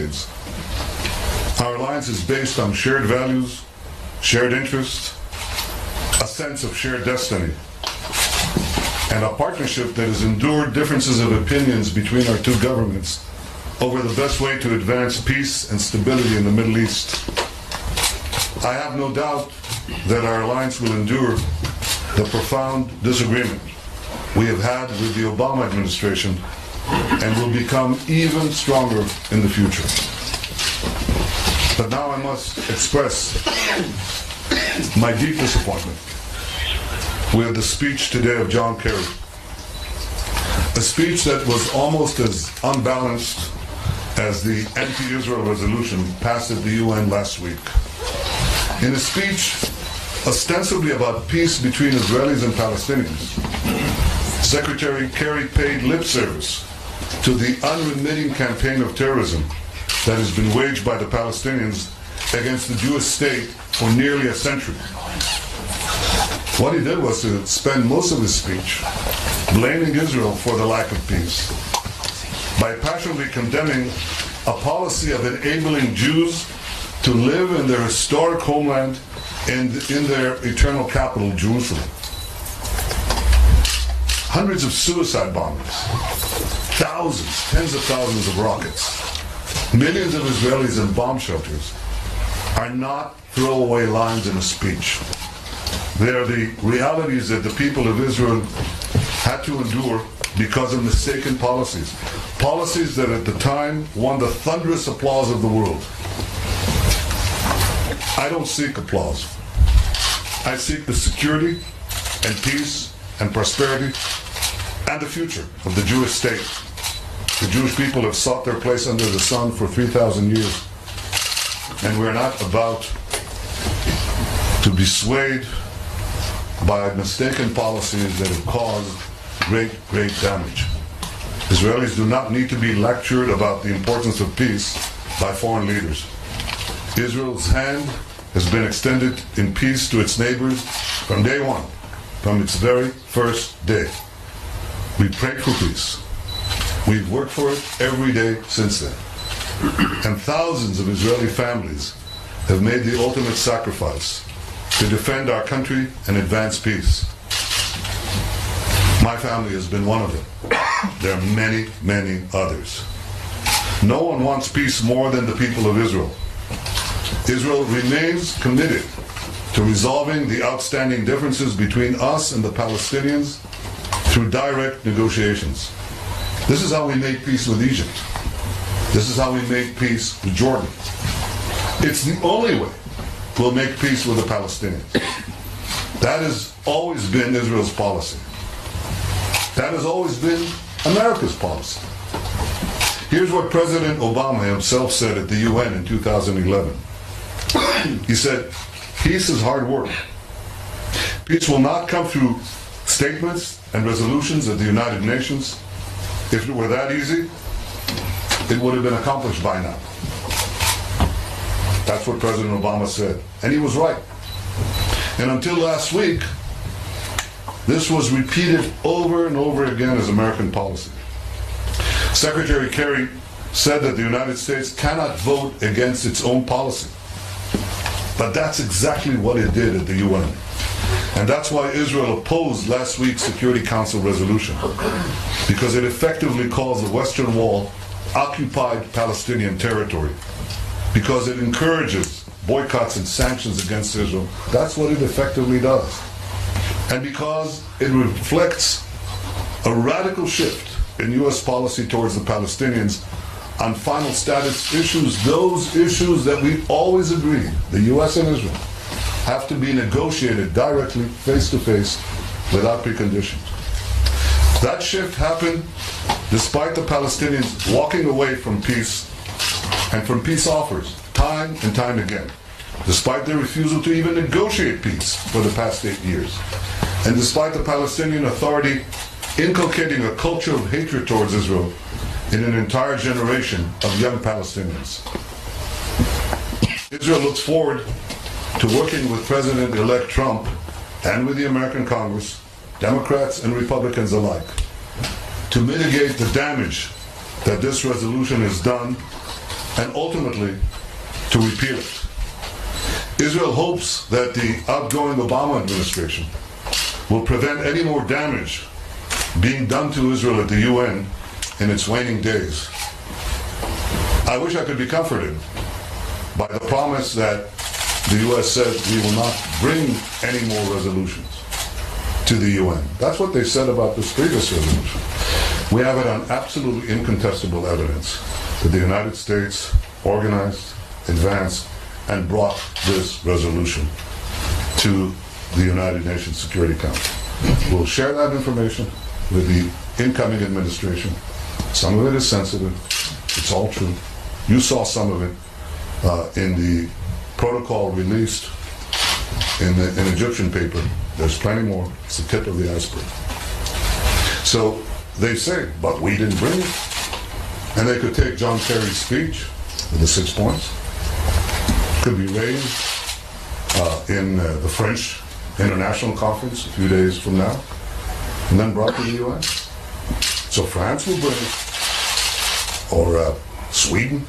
decades. Our alliance is based on shared values, shared interests, a sense of shared destiny, and a partnership that has endured differences of opinions between our two governments over the best way to advance peace and stability in the Middle East. I have no doubt that our alliance will endure the profound disagreement we have had with the Obama administration and will become even stronger in the future. But now I must express my deep disappointment with the speech today of John Kerry. A speech that was almost as unbalanced as the anti-Israel resolution passed at the UN last week. In a speech ostensibly about peace between Israelis and Palestinians, Secretary Kerry paid lip service to the unremitting campaign of terrorism that has been waged by the Palestinians against the Jewish state for nearly a century. What he did was to spend most of his speech blaming Israel for the lack of peace by passionately condemning a policy of enabling Jews to live in their historic homeland and in their eternal capital, Jerusalem. Hundreds of suicide bombings, thousands, tens of thousands of rockets, millions of Israelis in bomb shelters are not throwaway lines in a speech. They are the realities that the people of Israel had to endure because of mistaken policies. Policies that at the time won the thunderous applause of the world. I don't seek applause. I seek the security and peace and prosperity and the future of the Jewish state. The Jewish people have sought their place under the sun for 3,000 years. And we're not about to be swayed by mistaken policies that have caused great, great damage. Israelis do not need to be lectured about the importance of peace by foreign leaders. Israel's hand has been extended in peace to its neighbors from day one, from its very first day. We prayed for peace. We've worked for it every day since then. And thousands of Israeli families have made the ultimate sacrifice to defend our country and advance peace. My family has been one of them. There are many, many others. No one wants peace more than the people of Israel. Israel remains committed to resolving the outstanding differences between us and the Palestinians through direct negotiations. This is how we made peace with Egypt. This is how we made peace with Jordan. It's the only way we'll make peace with the Palestinians. That has always been Israel's policy. That has always been America's policy. Here's what President Obama himself said at the UN in 2011. He said, peace is hard work. Peace will not come through statements and resolutions at the United Nations. If it were that easy, it would have been accomplished by now. That's what President Obama said. And he was right. And until last week, this was repeated over and over again as American policy. Secretary Kerry said that the United States cannot vote against its own policy. But that's exactly what it did at the UN. And that's why Israel opposed last week's Security Council resolution, because it effectively calls the Western Wall occupied Palestinian territory, because it encourages boycotts and sanctions against Israel. That's what it effectively does. And because it reflects a radical shift in U.S. policy towards the Palestinians on final status issues, those issues that we always agreed, the U.S. and Israel, have to be negotiated directly, face-to-face, without preconditions. That shift happened despite the Palestinians walking away from peace and from peace offers time and time again, despite their refusal to even negotiate peace for the past 8 years, and despite the Palestinian Authority inculcating a culture of hatred towards Israel in an entire generation of young Palestinians. Israel looks forward to working with President-elect Trump and with the American Congress, Democrats and Republicans alike, to mitigate the damage that this resolution has done and ultimately to repeal it. Israel hopes that the outgoing Obama administration will prevent any more damage being done to Israel at the UN in its waning days. I wish I could be comforted by the promise that the U.S. said we will not bring any more resolutions to the UN. That's what they said about this previous resolution. We have it on absolutely incontestable evidence that the United States organized, advanced, and brought this resolution to the United Nations Security Council. We'll share that information with the incoming administration. Some of it is sensitive. It's all true. You saw some of it in the protocol released in an Egyptian paper. There's plenty more. It's the tip of the iceberg. So they say, but we didn't bring it. And they could take John Kerry's speech with the 6 points. Could be raised in the French International Conference a few days from now, and then brought to the UN. So France will bring it, or Sweden,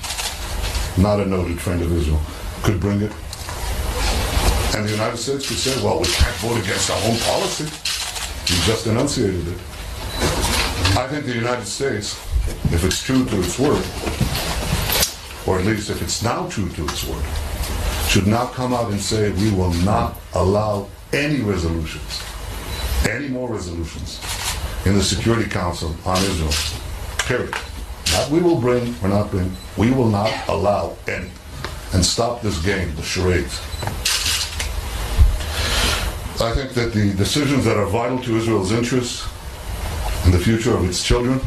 not a noted friend of Israel, could bring it. And the United States could say, well, we can't vote against our own policy. You just enunciated it. I think the United States, if it's true to its word, or at least if it's now true to its word, should not come out and say we will not allow any resolutions, any more resolutions in the Security Council on Israel. Period. Not we will bring or not bring, we will not allow any. And stop this game, the charades. I think that the decisions that are vital to Israel's interests and the future of its children,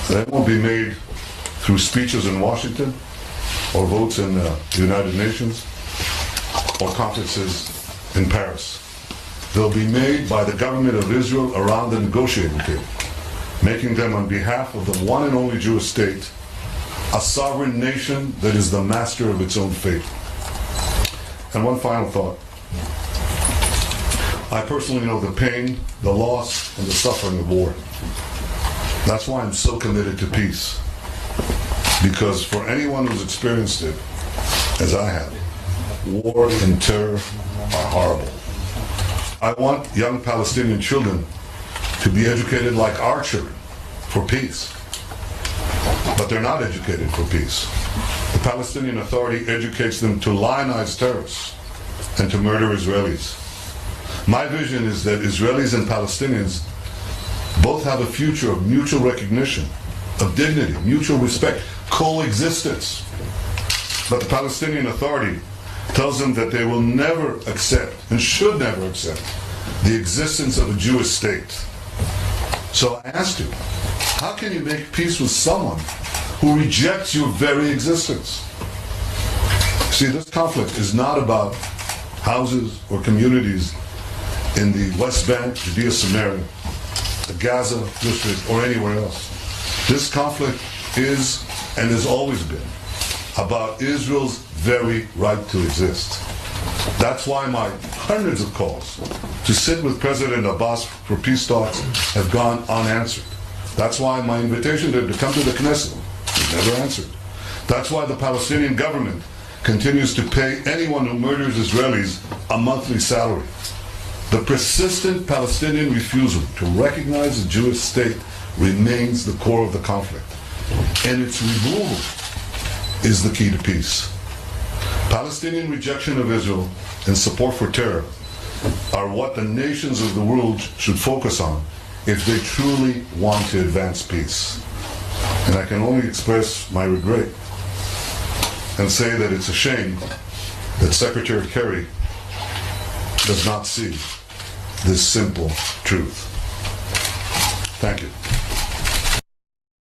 they won't be made through speeches in Washington or votes in the United Nations or conferences in Paris. They'll be made by the government of Israel around the negotiating table, making them on behalf of the one and only Jewish state, a sovereign nation that is the master of its own fate. And one final thought. I personally know the pain, the loss, and the suffering of war. That's why I'm so committed to peace. Because for anyone who's experienced it, as I have, war and terror are horrible. I want young Palestinian children to be educated like our children for peace. But they're not educated for peace. The Palestinian Authority educates them to lionize terrorists and to murder Israelis. My vision is that Israelis and Palestinians both have a future of mutual recognition, of dignity, mutual respect, coexistence. But the Palestinian Authority tells them that they will never accept, and should never accept, the existence of a Jewish state. So I ask you, how can you make peace with someone who rejects your very existence? See, this conflict is not about houses or communities in the West Bank, Judea, Samaria, the Gaza district, or anywhere else. This conflict is, and has always been, about Israel's very right to exist. That's why my hundreds of calls to sit with President Abbas for peace talks have gone unanswered. That's why my invitation to come to the Knesset was never answered. That's why the Palestinian government continues to pay anyone who murders Israelis a monthly salary. The persistent Palestinian refusal to recognize the Jewish state remains the core of the conflict. And its removal is the key to peace. Palestinian rejection of Israel and support for terror are what the nations of the world should focus on if they truly want to advance peace. And I can only express my regret and say that it's a shame that Secretary Kerry does not see this simple truth. Thank you.